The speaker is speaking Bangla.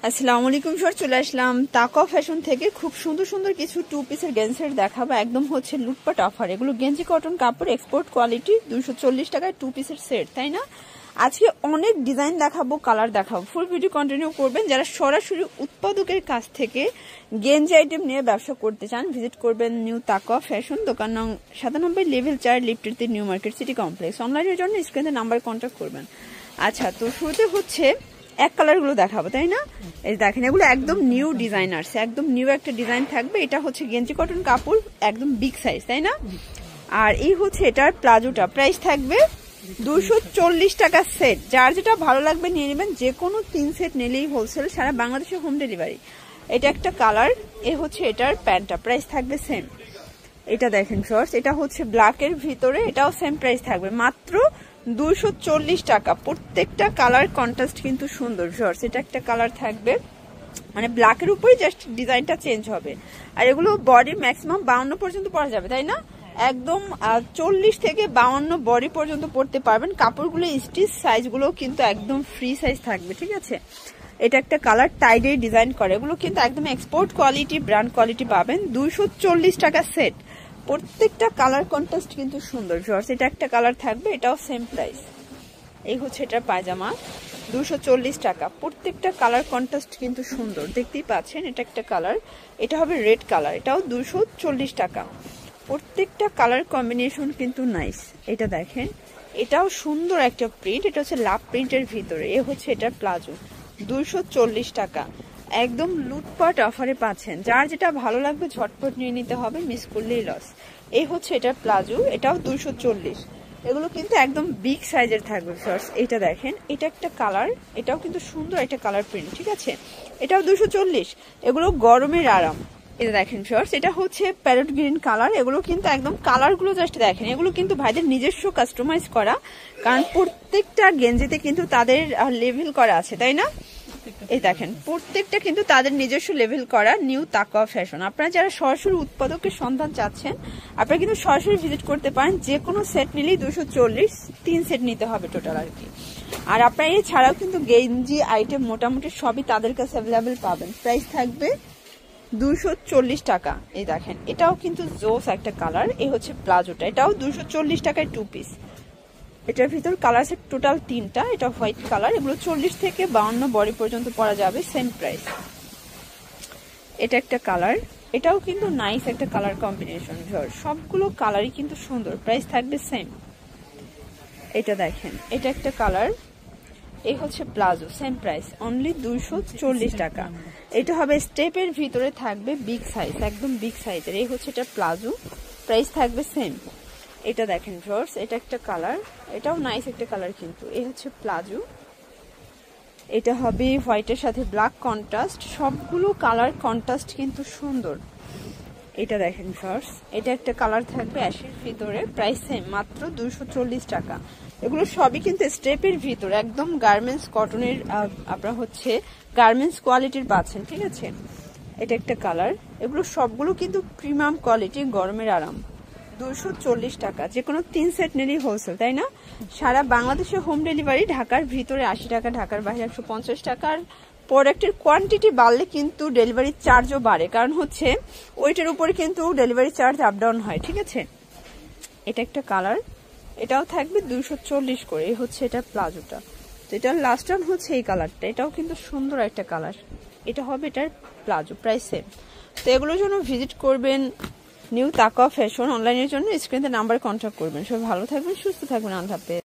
আসসালামু আলাইকুম স্যার, চলে আসলাম তাকা ফ্যাশন থেকে। খুব সুন্দর সুন্দর কিছু টু পিসের গেঞ্জি সেট দেখাবো। একদম হচ্ছে লুটপাট অফার। এগুলো গেঞ্জি কটন কাপড়, এক্সপোর্ট কোয়ালিটি, 240 টাকায় টু পিসের সেট, তাই না? আজকে অনেক ডিজাইন দেখাবো, কালার দেখাবো। ফুল ভিডিও কন্টিনিউ করবেন। যারা সরাসরি উৎপাদকের কাছ থেকে গেঞ্জি আইটেম নিয়ে ব্যবসা করতে চান, ভিজিট করবেন নিউ তাকা ফ্যাশন, দোকান নং 97, level 4, lifted new market city complex. অনলাইনের জন্য স্ক্রিনে নাম্বার কন্ট্যাক্ট করবেন। আচ্ছা, তো শুরুতে হচ্ছে এক কালার গুলো দেখাবো, তাই না? এই দেখেন, এগুলো একদম নিউ ডিজাইন আসছে, একদম নিউ একটা ডিজাইন থাকবে। এটা হচ্ছে গেঞ্জি কটন কাপড়, একদম বিগ সাইজ, তাই না? আর এই হচ্ছে এটার প্লাজোটা, প্রাইস থাকবে 240 টাকা সেট। যার যেটা ভালো লাগবে নিয়ে নেবেন। যে কোনো 3 সেট নিলেই হোলসেল, সারা বাংলাদেশে হোম ডেলিভারি। এটা একটা কালার। এ হচ্ছে এটার প্যান্টটা, প্রাইস থাকবে সেম। এটা দেখেন শর্টস, এটা হচ্ছে ব্ল্যাকের ভিতরে, এটাও সেম প্রাইস থাকবে মাত্র 240 টাকা। প্রত্যেকটা কালার কন্ট্রাস্ট কিন্তু সুন্দর শর্টস। এটা একটা কালার থাকবে, মানে ব্ল্যাকের উপরে জাস্ট ডিজাইনটা চেঞ্জ হবে। আর এগুলো বডি ম্যাক্সিমাম 52 পর্যন্ত পরা যাবে, তাই না? একদম 40 থেকে 52 বডি পর্যন্ত পড়তে পারবেন। কাপড়গুলো স্টিচ সাইজগুলো কিন্তু একদম ফ্রি সাইজ থাকবে, ঠিক আছে? এটা একটা কালার, টাইডে ডিজাইন করে। এগুলো কিন্তু একদম এক্সপোর্ট কোয়ালিটি, ব্র্যান্ড কোয়ালিটি পাবেন। 240 টাকা সেট। প্রত্যেকটা কালার কন্ট্রাস্ট কিন্তু সুন্দর শর্টস। এটা একটা কালার থাকবে, এটাও সেম প্রাইস। এই হচ্ছে এটার পায়জামা, 240 টাকা। প্রত্যেকটা কালার কন্ট্রাস্ট কিন্তু সুন্দর, দেখতেই পাচ্ছেন। এটা একটা কালার, এটা হবে রেড কালার, এটাও 240 টাকা। প্রত্যেকটা কালার কম্বিনেশন কিন্তু নাইস। এটা দেখেন, এটাও সুন্দর একটা প্রিন্ট, এটা হচ্ছে লাভ প্রিন্টের ভিতরে। এ হচ্ছে এটার প্লাজো, 240 টাকা। একদম লুটপাট অফারে পাচ্ছেন। যার যেটা ভালো লাগবে ঝটপট নিয়ে নিতে হবে, মিস করলেই লস। এই হচ্ছে এটার প্লাজো, এটাও 240। এগুলো কিন্তু একদম বিগ সাইজের থাকবে ফার্স্ট। এটা দেখেন, এটা একটা কালার, এটাও কিন্তু সুন্দর একটা কালার প্রিন্ট, ঠিক আছে? এটাও 240। এগুলো গরমের আরাম। এটা দেখেন ফার্স্ট, এটা হচ্ছে প্যারট গ্রিন কালার। এগুলো কিন্তু একদম কালারগুলো জাস্ট দেখেন, এগুলো কিন্তু ভাইদের নিজস্ব কাস্টমাইজ করা, কারণ প্রত্যেকটা গেঞ্জিতে কিন্তু তাদের লেভেল করা আছে, তাই না? এই দেখেন, প্রত্যেকটা কিন্তু তাদের নিজস্ব লেভেল করা। নিউ তাকা ফ্যাশন। আপনারা যারা সরাসরি উৎপাদকের সন্ধান চাচ্ছেন, আপনারা কিন্তু সরাসরি ভিজিট করতে পারেন। যে কোনো সেট নিলেই 240, 3 সেট নিতে হবে টোটাল আর কি। আর আপনারা এছাড়াও কিন্তু গেঞ্জি আইটেম মোটামুটি সবই তাদের কাছে অ্যাভেলেবেল পাবেন। প্রাইস থাকবে 240 টাকা। এই দেখেন, এটাও কিন্তু জোস একটা কালার। এই হচ্ছে প্লাজোটা, এটাও 240 টাকায় টু পিস। এটার ভিতর কালার আছে টোটাল 3টা। এটা হোয়াইট কালার। এগুলো 40 থেকে 52 বডি পর্যন্ত পরা যাবে, সেম প্রাইস। এটা একটা কালার, এটাও কিন্তু নাইস একটা কালার কম্বিনেশন। সবগুলো কালারই কিন্তু সুন্দর, প্রাইস থাকবে সেম। এটা দেখেন, এটা একটা কালার। এই হচ্ছে প্লাজো, সেম প্রাইস, অনলি 240 টাকা। এটা হবে স্টেপের ভিতরে থাকবে, বিগ সাইজ, একদম বিগ সাইজের। এই হচ্ছে এটা প্লাজো, প্রাইস থাকবে সেম। এটা দেখেন ফ্লোর্স, এটা একটা কালার, এটাও নাইস একটা কালার কিন্তু। এই হচ্ছে প্লাজো, এটা হবে হোয়াইটের সাথে ব্ল্যাক কন্ট্রাস্ট। সবগুলো কালার কন্ট্রাস্ট কিন্তু সুন্দর। এটা দেখেন ফ্লোর্স, এটা একটা কালার থাকবে অ্যাশের ভিতরে, প্রাইস সেম, মাত্র 240 টাকা। এগুলো সবই কিন্তু স্টেপের ভিতরে, একদম গার্মেন্টস কটনের, আপনারা হচ্ছে গার্মেন্টস কোয়ালিটির পাচ্ছেন, ঠিক আছে? এটা একটা কালার। এগুলো সবগুলো কিন্তু প্রিমিয়াম কোয়ালিটি, গরমের আরাম। 240 টাকা। যে কোনো 3 সেট নিলেই হোলসেল, তাই না? সারা বাংলাদেশে হোম ডেলিভারি। ঢাকার ভিতরে 80 টাকা, ঢাকার বাইরে 150 টাকার। প্রোডাক্টের কোয়ান্টিটি বাড়লে কিন্তু ডেলিভারি চার্জও বাড়ে, কারণ হচ্ছে ওইটার উপরে কিন্তু ডেলিভারি চার্জ আপ ডাউন হয়, ঠিক আছে? এটা একটা কালার, এটাও থাকবে 240 করে। এই হচ্ছে এটা প্লাজোটা। তো এটার লাস্ট টাইম হচ্ছে এই কালারটা, এটাও কিন্তু সুন্দর একটা কালার। এটা হবে এটার প্লাজো, প্রাইস সেম। তো এগুলোর জন্য ভিজিট করবেন নিউ তাকা ফ্যাশন। অনলাইনের জন্য স্ক্রিনে নাম্বার কন্ট্যাক্ট করবেন। সবাই ভালো থাকবেন, সুস্থ থাকবেন, আল্লাহ হাফেজ।